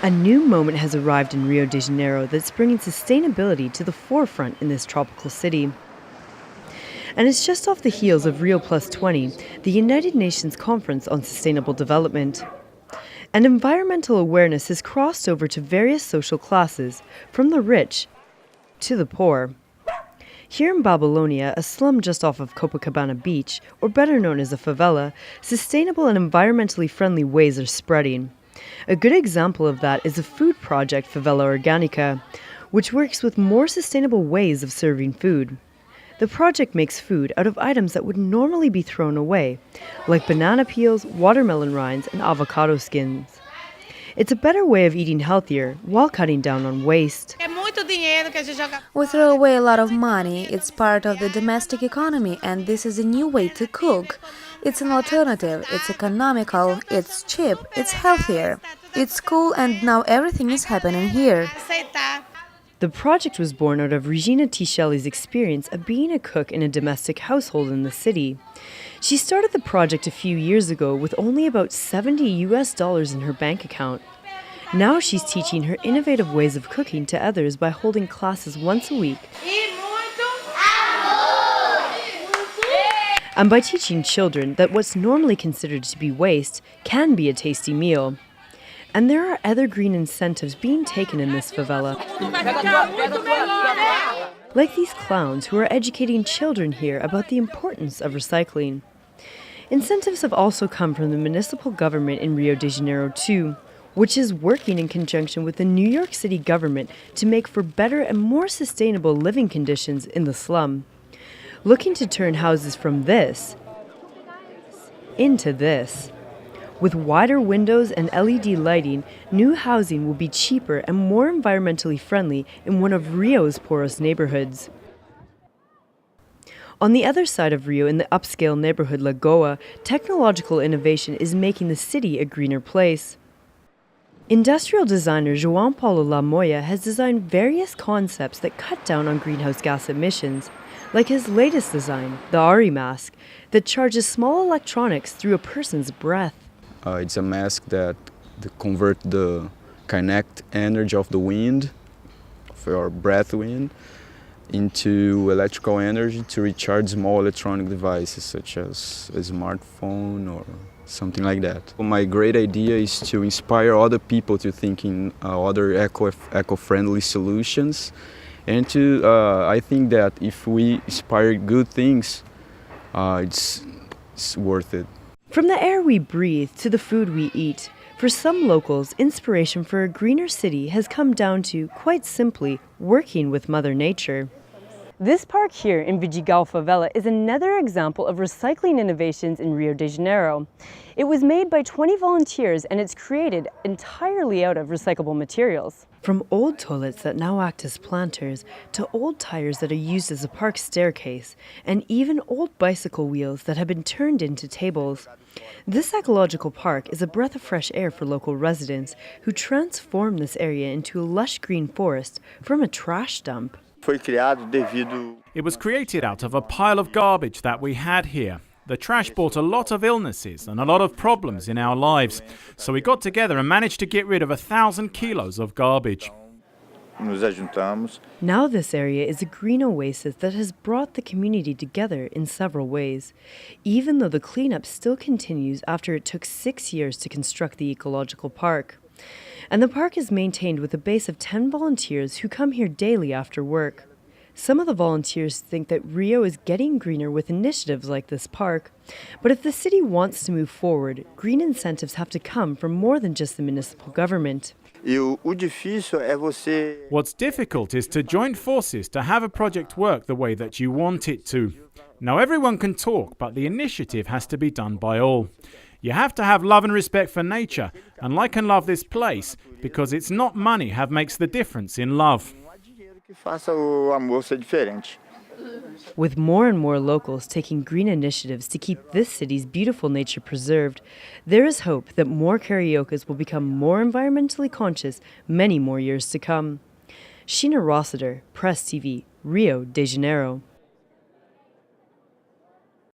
A new moment has arrived in Rio de Janeiro that's bringing sustainability to the forefront in this tropical city. And it's just off the heels of Rio Plus 20, the United Nations Conference on Sustainable Development. And environmental awareness has crossed over to various social classes, from the rich to the poor. Here in Babylonia, a slum just off of Copacabana Beach, or better known as a favela, sustainable and environmentally friendly ways are spreading. A good example of that is the food project Favela Organica, which works with more sustainable ways of serving food. The project makes food out of items that would normally be thrown away, like banana peels, watermelon rinds, and avocado skins. It's a better way of eating healthier while cutting down on waste. We throw away a lot of money. It's part of the domestic economy, and this is a new way to cook. It's an alternative, it's economical, it's cheap, it's healthier. It's cool, and now everything is happening here. The project was born out of Regina Ticelli's experience of being a cook in a domestic household in the city. She started the project a few years ago with only about $70 in her bank account. Now she's teaching her innovative ways of cooking to others by holding classes once a week and by teaching children that what's normally considered to be waste can be a tasty meal. And there are other green incentives being taken in this favela, like these clowns who are educating children here about the importance of recycling. Incentives have also come from the municipal government in Rio de Janeiro too, which is working in conjunction with the New York City government to make for better and more sustainable living conditions in the slum. Looking to turn houses from this into this. With wider windows and LED lighting, new housing will be cheaper and more environmentally friendly in one of Rio's poorest neighborhoods. On the other side of Rio, in the upscale neighborhood Lagoa, technological innovation is making the city a greener place. Industrial designer João Paulo Lamoya has designed various concepts that cut down on greenhouse gas emissions, like his latest design, the Ari mask, that charges small electronics through a person's breath. It's a mask that converts the kinetic energy of the wind, of your breath wind, into electrical energy to recharge small electronic devices such as a smartphone or something like that. My great idea is to inspire other people to think in other eco-friendly solutions, and I think that if we inspire good things, it's worth it. From the air we breathe to the food we eat, for some locals, inspiration for a greener city has come down to, quite simply, working with Mother Nature. This park here in Vidigal Favela is another example of recycling innovations in Rio de Janeiro. It was made by 20 volunteers and it's created entirely out of recyclable materials. From old toilets that now act as planters, to old tires that are used as a park staircase, and even old bicycle wheels that have been turned into tables. This ecological park is a breath of fresh air for local residents who transform this area into a lush green forest from a trash dump. It was created out of a pile of garbage that we had here. The trash brought a lot of illnesses and a lot of problems in our lives. So we got together and managed to get rid of 1,000 kilos of garbage. Now this area is a green oasis that has brought the community together in several ways, even though the cleanup still continues after it took 6 years to construct the ecological park. And the park is maintained with a base of 10 volunteers who come here daily after work. Some of the volunteers think that Rio is getting greener with initiatives like this park. But if the city wants to move forward, green incentives have to come from more than just the municipal government. What's difficult is to join forces to have a project work the way that you want it to. Now everyone can talk, but the initiative has to be done by all. You have to have love and respect for nature, and like and love this place, because it's not money that makes the difference in love. With more and more locals taking green initiatives to keep this city's beautiful nature preserved, there is hope that more Cariocas will become more environmentally conscious many more years to come. Sheena Rossiter, Press TV, Rio de Janeiro.